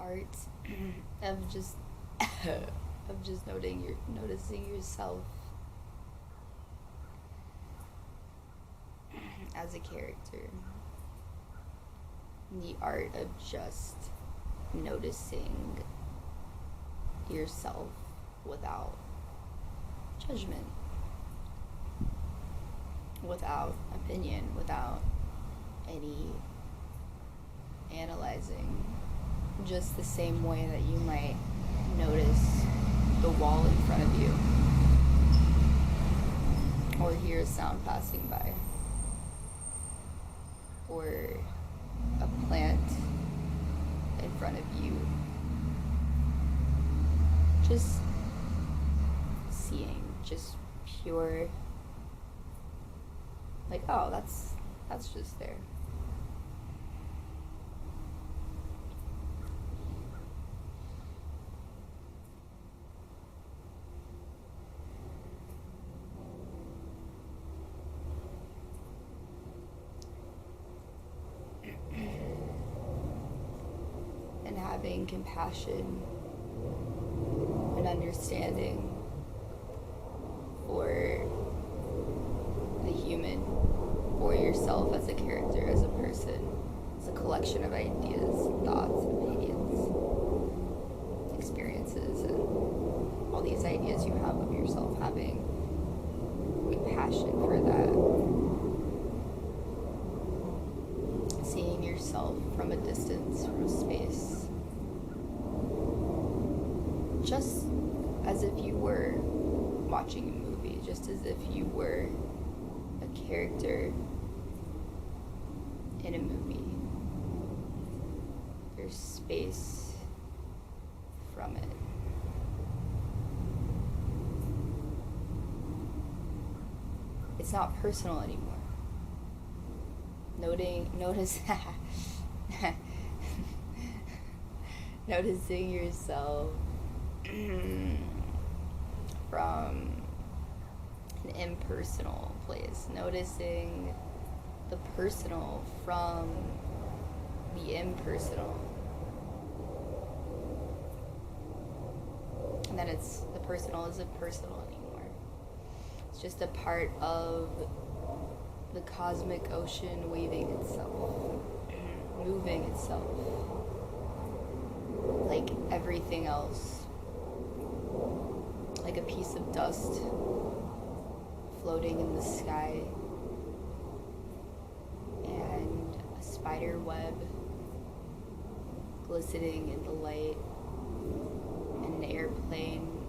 art of just of just noticing yourself as a character. The art of just noticing yourself without judgment, without opinion, without any analyzing. Just the same way that you might notice the wall in front of you or hear a sound passing by or a plant in front of you. Just seeing, just pure, like, oh, that's just there. And having compassion and understanding for the human, for yourself as a character, as a person, as a collection of ideas, thoughts, opinions, experiences, and all these ideas you have of yourself, having compassion for that. Seeing yourself from a distance, from a space, just as if you were watching a movie, just as if you were a character in a movie. There's space from it. It's not personal anymore. Noticing yourself from an impersonal place, noticing the personal from the impersonal, and then the personal isn't personal anymore. It's just a part of the cosmic ocean waving itself, moving itself, like everything else, like a piece of dust floating in the sky, and a spider web glistening in the light, and an airplane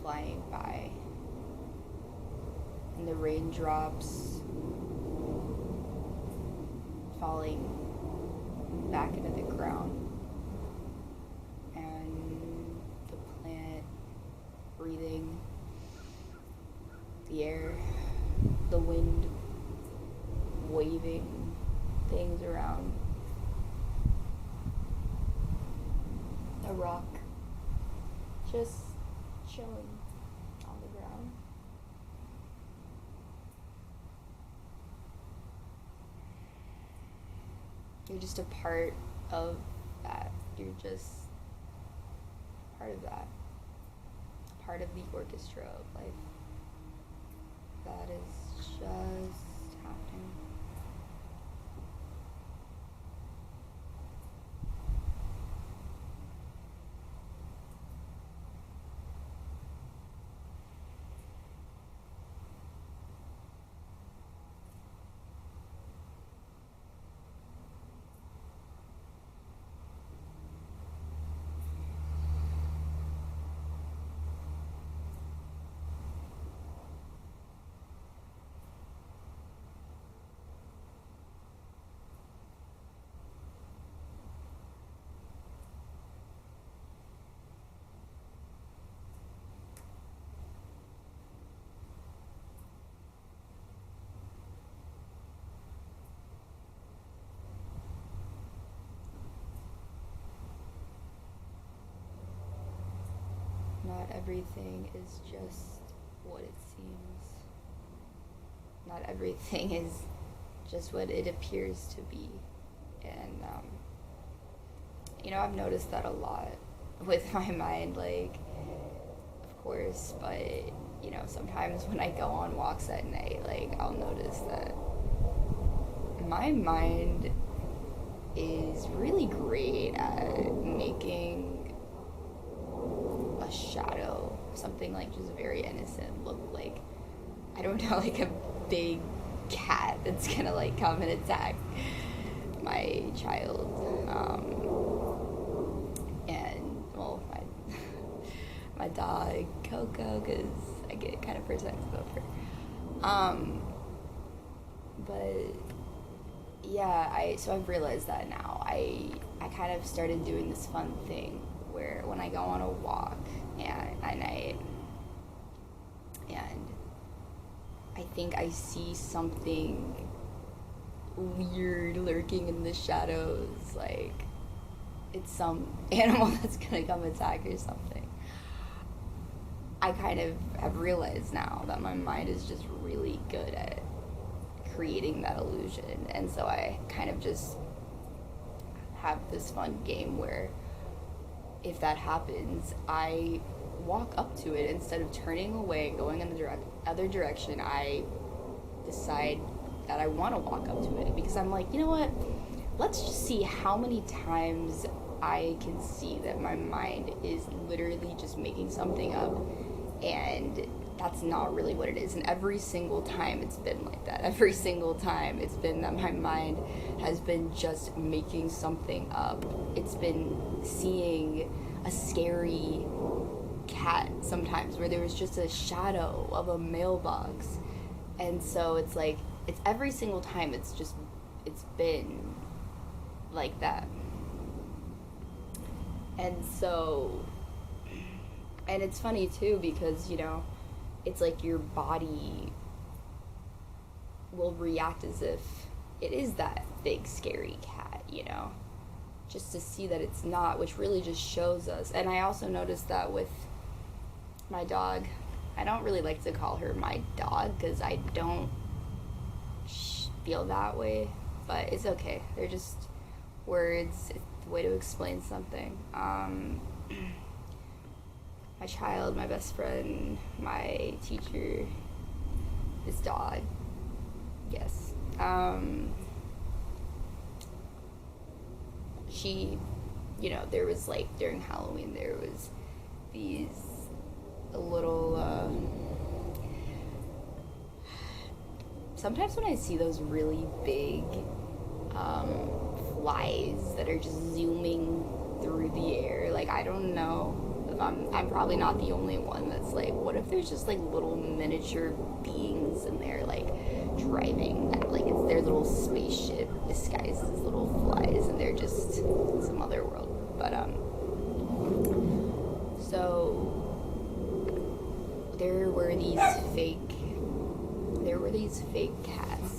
flying by, and the raindrops falling back into the ground, and the plant breathing the air, the wind waving things around, a rock just chilling on the ground. You're just a part of that. You're just part of that. Part of the orchestra of life. That is just happening. Not everything is just what it seems. Not everything is just what it appears to be. And I've noticed that a lot with my mind, like, of course, but, sometimes when I go on walks at night, like, I'll notice that my mind is really great at making a shadow, something like just very innocent, look like, I don't know, like a big cat that's gonna like come and attack my child. And well, my dog Coco, because I get kind of protective of her. But yeah, so I've realized that now. I kind of started doing this fun thing where when I go on a walk at night, and I think I see something weird lurking in the shadows, like it's some animal that's gonna come attack or something. I kind of have realized now that my mind is just really good at creating that illusion, and so I kind of just have this fun game where if that happens, I walk up to it instead of turning away and going in the other direction. I decide that I want to walk up to it because I'm like, you know what? Let's just see how many times I can see that my mind is literally just making something up, and that's not really what it is. And every single time it's been like that. Every single time it's been that my mind has been just making something up. It's been seeing a scary cat sometimes where there was just a shadow of a mailbox. And so it's like, it's every single time it's been like that. And so, and it's funny too because, it's like your body will react as if it is that big scary cat, just to see that it's not, which really just shows us. And I also noticed that with my dog. I don't really like to call her my dog because I don't feel that way, but it's okay. They're just words. It's a way to explain something. My child, my best friend, my teacher, this dog. Yes. She, there was like during Halloween, there was these little, sometimes when I see those really big flies that are just zooming through the air, like I don't know. I'm probably not the only one that's like, what if there's just like little miniature beings in there like driving, like it's their little spaceship disguised as little flies and they're just some other world. But so there were these fake cats.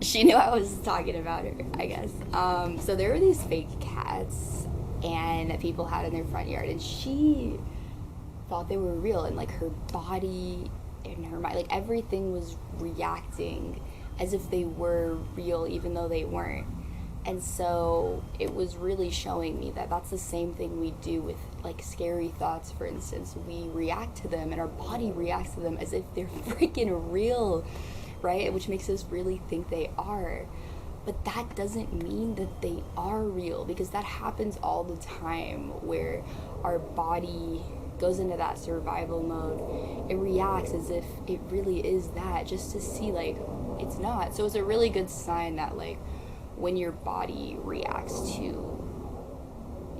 She knew I was talking about her, I guess. So there were these fake cats and that people had in their front yard, and she thought they were real, and like her body and her mind, like everything was reacting as if they were real even though they weren't. And so it was really showing me that that's the same thing we do with like scary thoughts. For instance, we react to them and our body reacts to them as if they're freaking real, right? Which makes us really think they are. But that doesn't mean that they are real, because that happens all the time where our body goes into that survival mode. It reacts as if it really is that, just to see like it's not. So it's a really good sign that like when your body reacts to,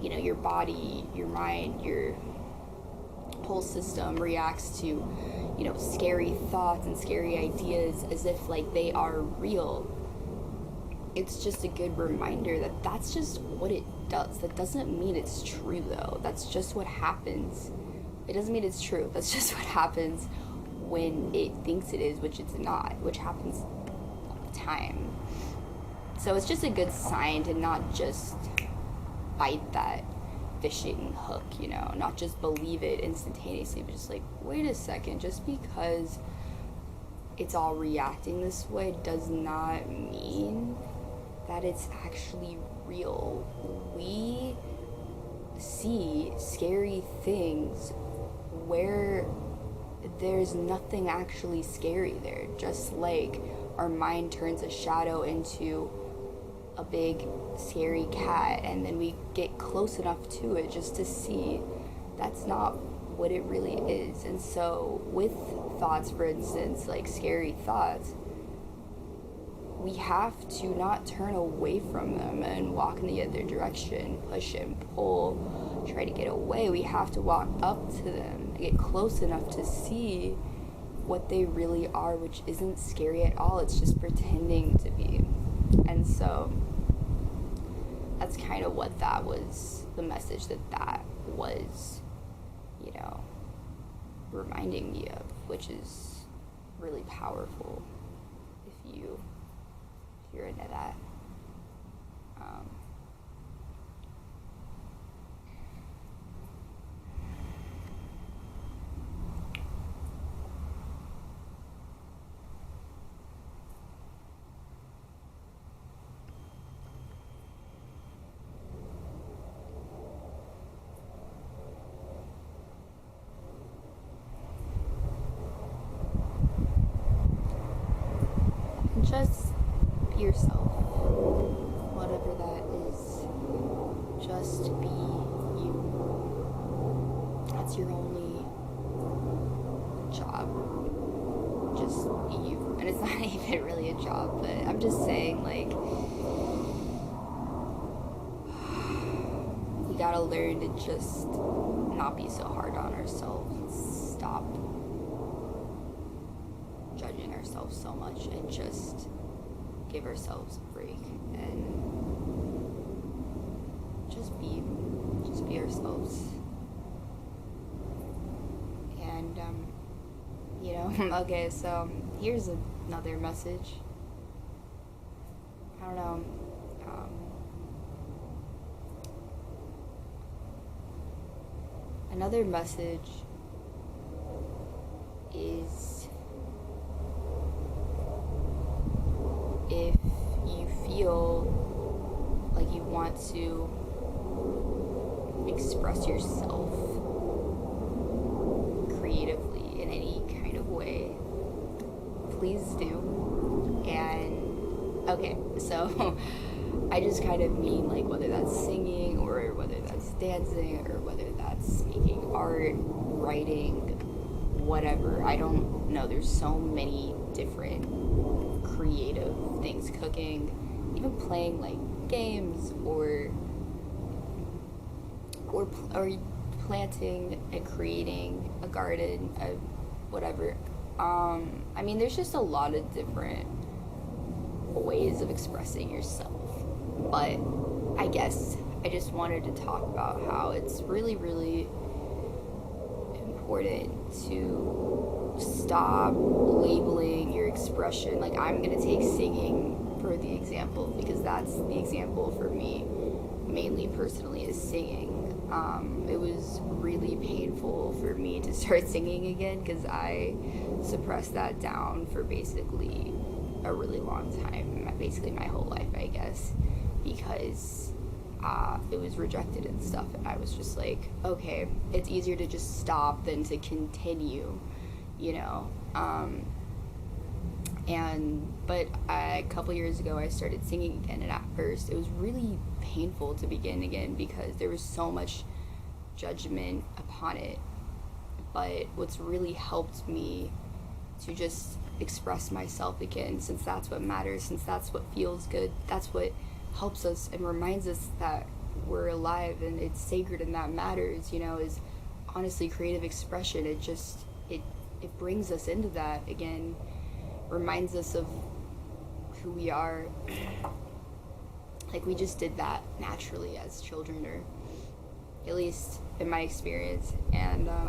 your body, your mind, your whole system reacts to, scary thoughts and scary ideas as if like they are real. It's just a good reminder that that's just what it does. That doesn't mean it's true though. That's just what happens. It doesn't mean it's true. That's just what happens when it thinks it is, which it's not, which happens all the time. So it's just a good sign to not just fight that fishing hook, you know, not just believe it instantaneously, but just like, wait a second, just because it's all reacting this way does not mean that it's actually real. We see scary things where there's nothing actually scary there, just like our mind turns a shadow into a big scary cat, and then we get close enough to it just to see that's not what it really is. And so with thoughts, for instance, like scary thoughts, we have to not turn away from them and walk in the other direction, push and pull, try to get away. We have to walk up to them, get close enough to see what they really are, which isn't scary at all. It's just pretending to be. And so that's kind of what that was, the message that was, you know, reminding me of, which is really powerful if you're into that. Just be yourself, whatever that is. Just be you. That's your only job. Just be you. And it's not even really a job, but I'm just saying, like, we gotta learn to just not be so hard on ourselves. Stop judging ourselves so much and just give ourselves a break and just be ourselves. And you know, okay, so here's another message. I don't know, another message is, if you feel like you want to express yourself creatively in any kind of way, please do. And okay, so I just kind of mean, like, whether that's singing or whether that's dancing or whether that's making art, writing, whatever. I don't know, there's so many different creative things, cooking, even playing like games or planting and creating a garden, whatever. I mean, there's just a lot of different ways of expressing yourself, but I guess I just wanted to talk about how it's really, really important to stop labeling your expression. Like, I'm gonna take singing for the example, because that's the example for me, mainly personally, is singing. It was really painful for me to start singing again, because I suppressed that down for basically a really long time, basically my whole life, I guess, because it was rejected and stuff, and I was just like, okay, it's easier to just stop than to continue, you know. But a couple years ago I started singing again, and at first it was really painful to begin again because there was so much judgment upon it. But what's really helped me to just express myself again, since that's what matters, since that's what feels good, that's what helps us and reminds us that we're alive and it's sacred and that matters, you know, is honestly creative expression. It just, it brings us into that again, reminds us of who we are. Like, we just did that naturally as children, or at least in my experience. And I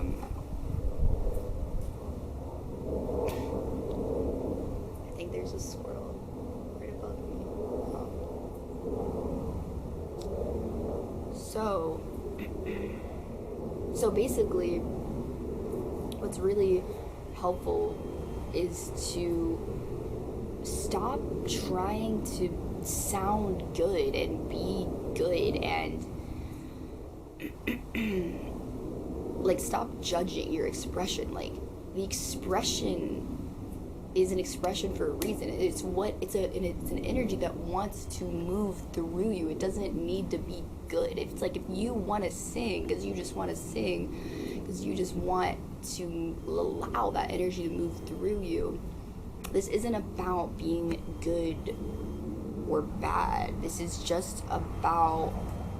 think there's a squirrel right above me. So So basically, what's really helpful is to stop trying to sound good and be good, and like stop judging your expression. Like, the expression is an expression for a reason. It's an energy that wants to move through you. It doesn't need to be good. If it's like, if you want to sing because you just want to sing because you just want to allow that energy to move through you, this isn't about being good or bad. This is just about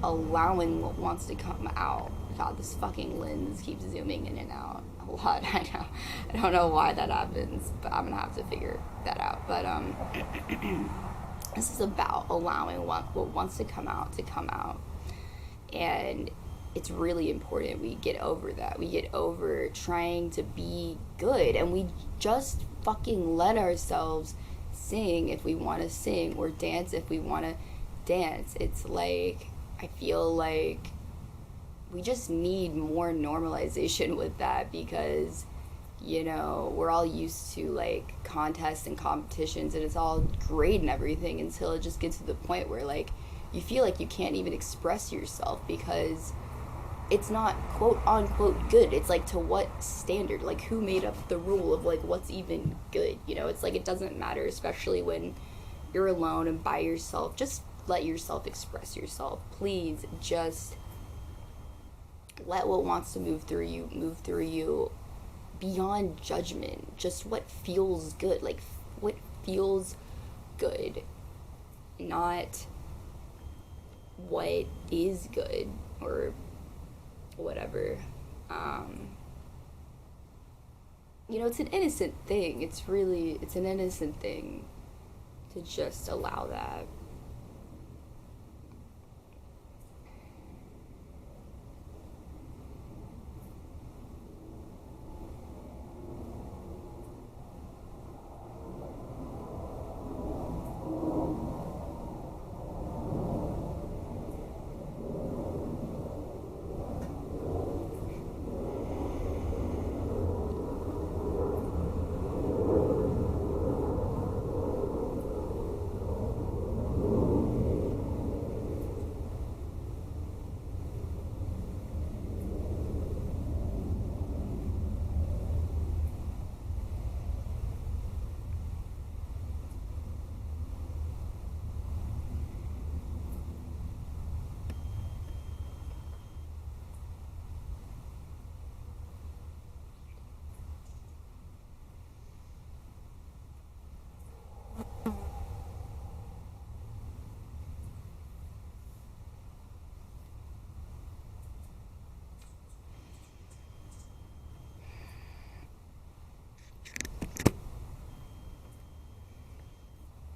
allowing what wants to come out. God, this fucking lens keeps zooming in and out a lot. I know. I don't know why that happens, but I'm gonna have to figure that out. But this is about allowing what wants to come out, and it's really important we get over that. We get over trying to be good, and we just fucking let ourselves sing if we want to sing, or dance if we want to dance. It's like, I feel like we just need more normalization with that, because, you know, we're all used to like contests and competitions, and it's all great and everything until it just gets to the point where like you feel like you can't even express yourself because it's not quote unquote good. It's like, to what standard? Like, who made up the rule of like what's even good? You know, it's like, it doesn't matter, especially when you're alone and by yourself. Just let yourself express yourself. Please just let what wants to move through you beyond judgment. Just what feels good. Like, what feels good, not what is good or whatever. You know, it's an innocent thing. It's an innocent thing to just allow that.